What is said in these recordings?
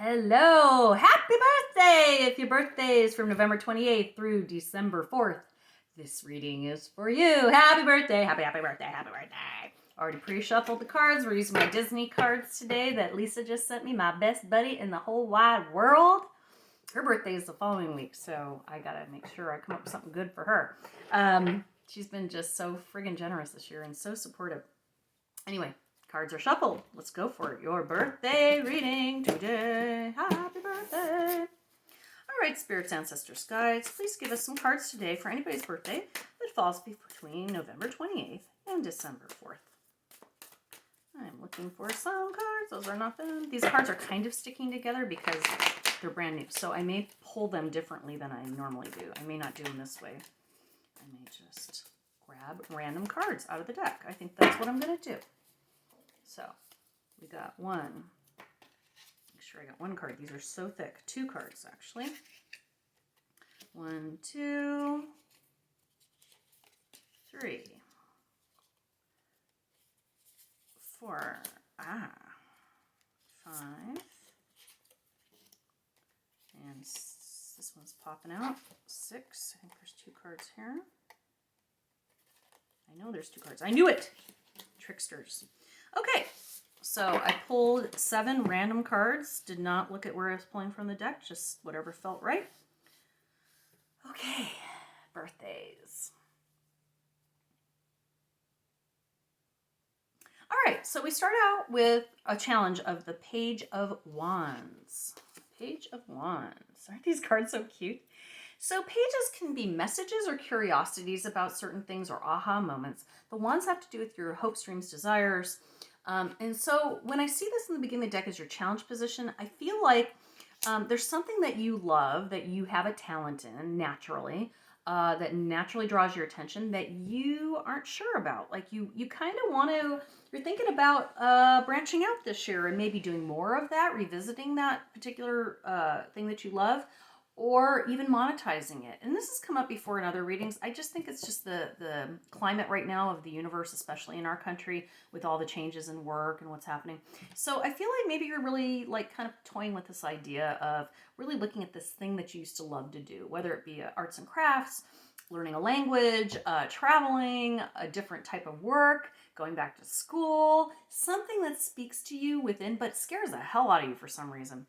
Hello, happy birthday! If your birthday is from November 28th through December 4th, this reading is for you. Happy birthday, happy birthday, happy birthday. Already pre-shuffled the cards. We're using my Disney cards today that Lisa just sent me, my best buddy in the whole wide world. Her birthday is the following week, so I gotta make sure I come up with something good for her. She's been just so friggin' generous this year and so supportive. Anyway, cards are shuffled. Let's go for it. Your birthday reading today. Happy birthday. All right, spirits, ancestors, guides, please give us some cards today for anybody's birthday that falls between November 28th and December 4th. I'm looking for some cards. Those are not them. These cards are kind of sticking together because they're brand new, so I may pull them differently than I normally do. I may not do them this way. I may just grab random cards out of the deck. I think that's what I'm going to do. So we got one. Make sure I got one card. These are so thick. Two cards, actually. 1, 2, 3, 4, 5. And this one's popping out. 6. I think there's 2 cards here. I know there's 2 cards. I knew it! Tricksters. Okay, so I pulled 7 random cards. Did not look at where I was pulling from the deck, just whatever felt right. Okay, birthdays. All right, so we start out with a challenge of the Page of Wands. Page of Wands. Aren't these cards so cute? So pages can be messages or curiosities about certain things or aha moments. The wands have to do with your hopes, dreams, desires. And so when I see this in the beginning of the deck as your challenge position, I feel like there's something that you love, that you have a talent in naturally, that naturally draws your attention that you aren't sure about. Like you kind of want to, you're thinking about branching out this year and maybe doing more of that, revisiting that particular thing that you love, or even monetizing it. And this has come up before in other readings. I just think it's just the climate right now of the universe, especially in our country, with all the changes in work and what's happening. So I feel like maybe you're really like kind of toying with this idea of really looking at this thing that you used to love to do, whether it be arts and crafts, learning a language, traveling, a different type of work, going back to school, something that speaks to you within, but scares the hell out of you for some reason.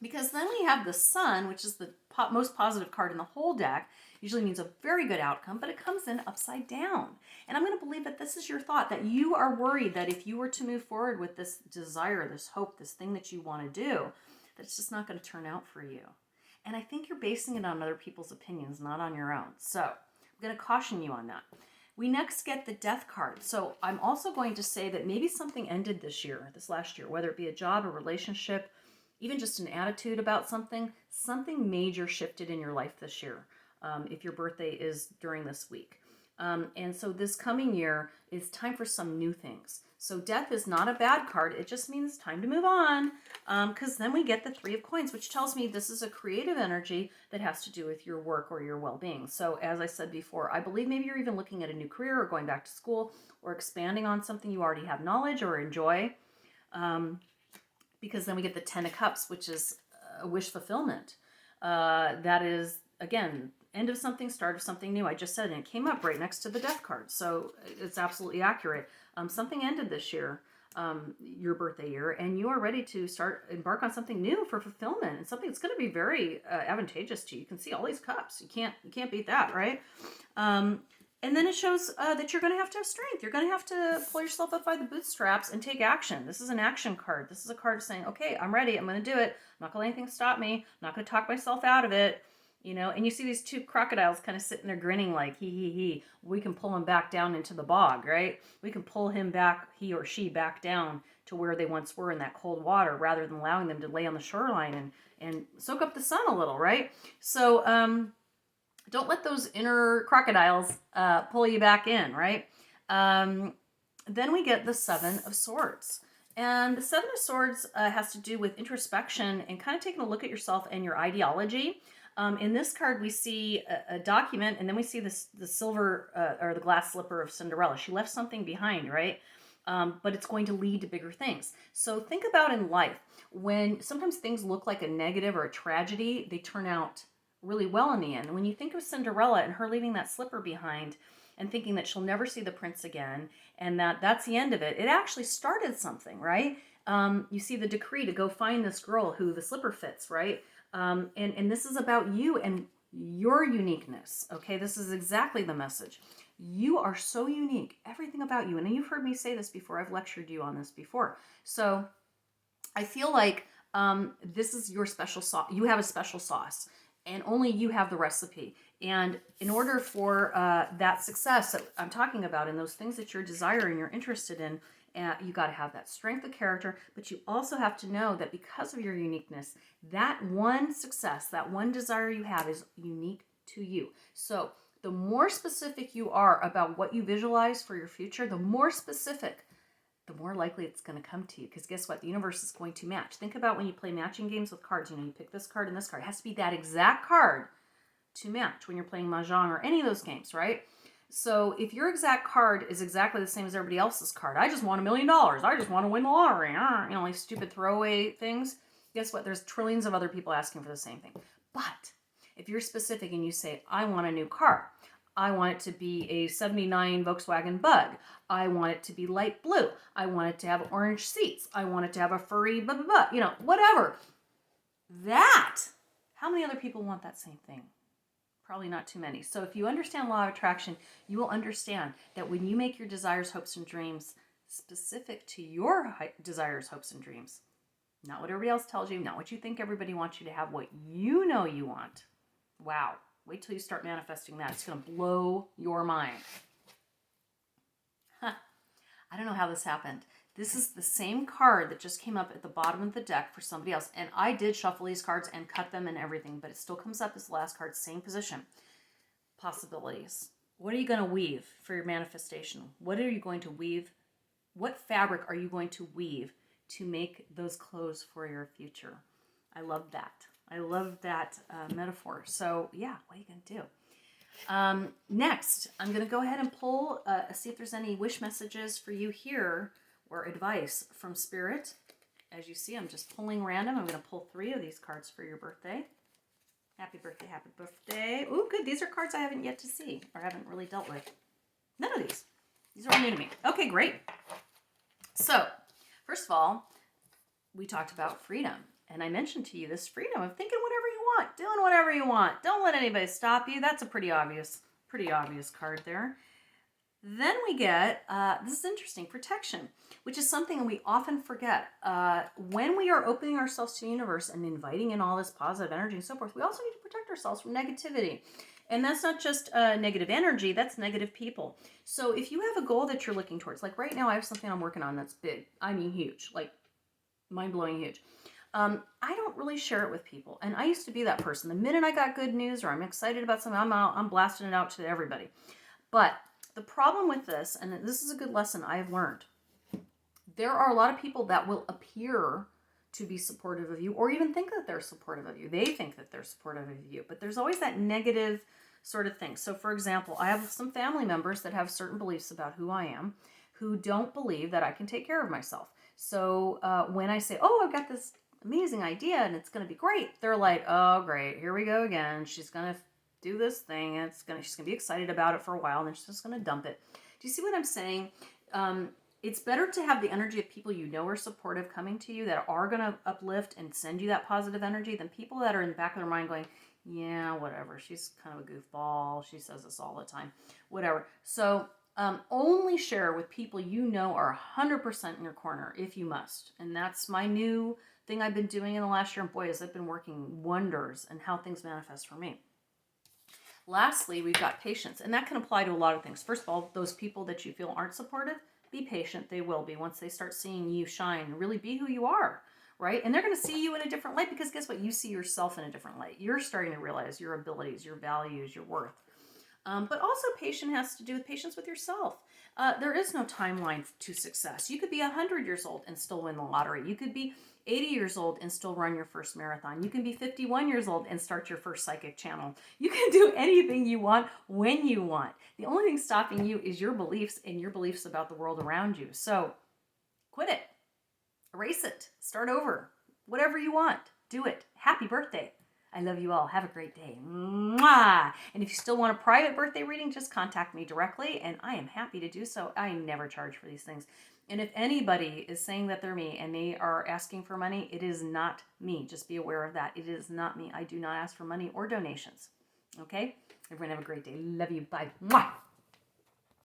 Because then we have the Sun, which is the most positive card in the whole deck. Usually means a very good outcome, but it comes in upside down. And I'm going to believe that this is your thought, that you are worried that if you were to move forward with this desire, this hope, this thing that you want to do, that it's just not going to turn out for you. And I think you're basing it on other people's opinions, not on your own. So I'm going to caution you on that. We next get the Death card. So I'm also going to say that maybe something ended this last year, whether it be a job, a relationship, even just an attitude about something major shifted in your life this year, if your birthday is during this week. And so this coming year is time for some new things. So death is not a bad card. It just means time to move on, because then we get the 3 of Coins, which tells me this is a creative energy that has to do with your work or your well-being. So as I said before, I believe maybe you're even looking at a new career or going back to school or expanding on something you already have knowledge or enjoy. Because then we get the 10 of Cups, which is a wish fulfillment. That is, again, end of something, start of something new. I just said, and it came up right next to the Death card. So it's absolutely accurate. Something ended this year, your birthday year, and you are ready to embark on something new for fulfillment, and something that's going to be very advantageous to you. You can see all these cups. You can't beat that, right? And then it shows that you're going to have strength. You're going to have to pull yourself up by the bootstraps and take action. This is an action card. This is a card saying, okay, I'm ready. I'm going to do it. I'm not going to let anything stop me. I'm not going to talk myself out of it. And you see these 2 crocodiles kind of sitting there grinning like, he. We can pull him back down into the bog, right? We can pull him back, he or she, back down to where they once were in that cold water rather than allowing them to lay on the shoreline and soak up the sun a little, right? So, don't let those inner crocodiles pull you back in, right? Then we get the 7 of Swords. And the 7 of Swords has to do with introspection and kind of taking a look at yourself and your ideology. In this card, we see a document, and then we see the silver or the glass slipper of Cinderella. She left something behind, right? but it's going to lead to bigger things. So think about in life, when sometimes things look like a negative or a tragedy, they turn out really well in the end. When you think of Cinderella and her leaving that slipper behind and thinking that she'll never see the prince again and that that's the end of it, it actually started something, right? You see the decree to go find this girl who the slipper fits, right? And this is about you and your uniqueness, okay? This is exactly the message. You are so unique, everything about you. And you've heard me say this before. I've lectured you on this before. So I feel like this is your special sauce. You have a special sauce, and only you have the recipe. And in order for that success that I'm talking about and those things that you're desiring, you're interested in, you got to have that strength of character, but you also have to know that because of your uniqueness, that one success, that one desire you have is unique to you. So the more specific you are about what you visualize for your future, the more specific, the more likely it's going to come to you. Because guess what? The universe is going to match. Think about when you play matching games with cards. You pick this card and this card. It has to be that exact card to match when you're playing Mahjong or any of those games, right? So if your exact card is exactly the same as everybody else's card, I just want $1 million. I just want to win the lottery. Like stupid throwaway things. Guess what? There's trillions of other people asking for the same thing. But if you're specific and you say, I want a new car. I want it to be a 79 Volkswagen Bug. I want it to be light blue. I want it to have orange seats. I want it to have a furry blah, blah, blah, whatever. How many other people want that same thing? Probably not too many. So if you understand law of attraction, you will understand that when you make your desires, hopes, and dreams specific to your desires, hopes, and dreams, not what everybody else tells you, not what you think everybody wants you to have, what you know you want. Wow. Wait till you start manifesting that. It's going to blow your mind. I don't know how this happened. This is the same card that just came up at the bottom of the deck for somebody else. And I did shuffle these cards and cut them and everything, but it still comes up as the last card, same position. Possibilities. What are you going to weave for your manifestation? What are you going to weave? What fabric are you going to weave to make those clothes for your future? I love that. I love that metaphor. So yeah, what are you going to do? Next, I'm going to go ahead and pull, see if there's any wish messages for you here or advice from Spirit. As you see, I'm just pulling random. I'm going to pull 3 of these cards for your birthday. Happy birthday, happy birthday. Ooh, good. These are cards I haven't yet to see or haven't really dealt with. None of these. These are all new to me. Okay, great. So, first of all, we talked about freedom. And I mentioned to you this freedom of thinking whatever you want, doing whatever you want. Don't let anybody stop you. That's a pretty obvious card there. Then we get, this is interesting, protection, which is something we often forget. When we are opening ourselves to the universe and inviting in all this positive energy and so forth, we also need to protect ourselves from negativity. And that's not just negative energy, that's negative people. So if you have a goal that you're looking towards, like right now I have something I'm working on that's big, I mean huge, like mind-blowing huge. I don't really share it with people. And I used to be that person. The minute I got good news or I'm excited about something, I'm blasting it out to everybody. But the problem with this, and this is a good lesson I have learned, there are a lot of people that will appear to be supportive of you or even think that they're supportive of you. They think that they're supportive of you, but there's always that negative sort of thing. So for example, I have some family members that have certain beliefs about who I am who don't believe that I can take care of myself. So when I say, oh, I've got this amazing idea and it's going to be great, they're like, oh, great, here we go again. She's going to do this thing and she's going to be excited about it for a while and then she's just going to dump it. Do you see what I'm saying? It's better to have the energy of people you know are supportive coming to you that are going to uplift and send you that positive energy than people that are in the back of their mind going, yeah, whatever. She's kind of a goofball. She says this all the time, whatever. So only share with people you know are 100% in your corner if you must. And that's my new thing I've been doing in the last year. And boy, has it been working wonders in how things manifest for me. Lastly, we've got patience. And that can apply to a lot of things. First of all, those people that you feel aren't supportive, be patient. They will be once they start seeing you shine. Really be who you are, right? And they're going to see you in a different light because guess what? You see yourself in a different light. You're starting to realize your abilities, your values, your worth. But also patience has to do with patience with yourself. There is no timeline to success. You could be 100 years old and still win the lottery. You could be 80 years old and still run your first marathon. You can be 51 years old and start your first psychic channel. You can do anything you want when you want. The only thing stopping you is your beliefs and your beliefs about the world around you. So quit it. Erase it. Start over. Whatever you want. Do it. Happy birthday. I love you all. Have a great day. Mwah! And if you still want a private birthday reading, just contact me directly, and I am happy to do so. I never charge for these things. And if anybody is saying that they're me and they are asking for money, it is not me. Just be aware of that. It is not me. I do not ask for money or donations. Okay? Everyone have a great day. Love you. Bye. Mwah!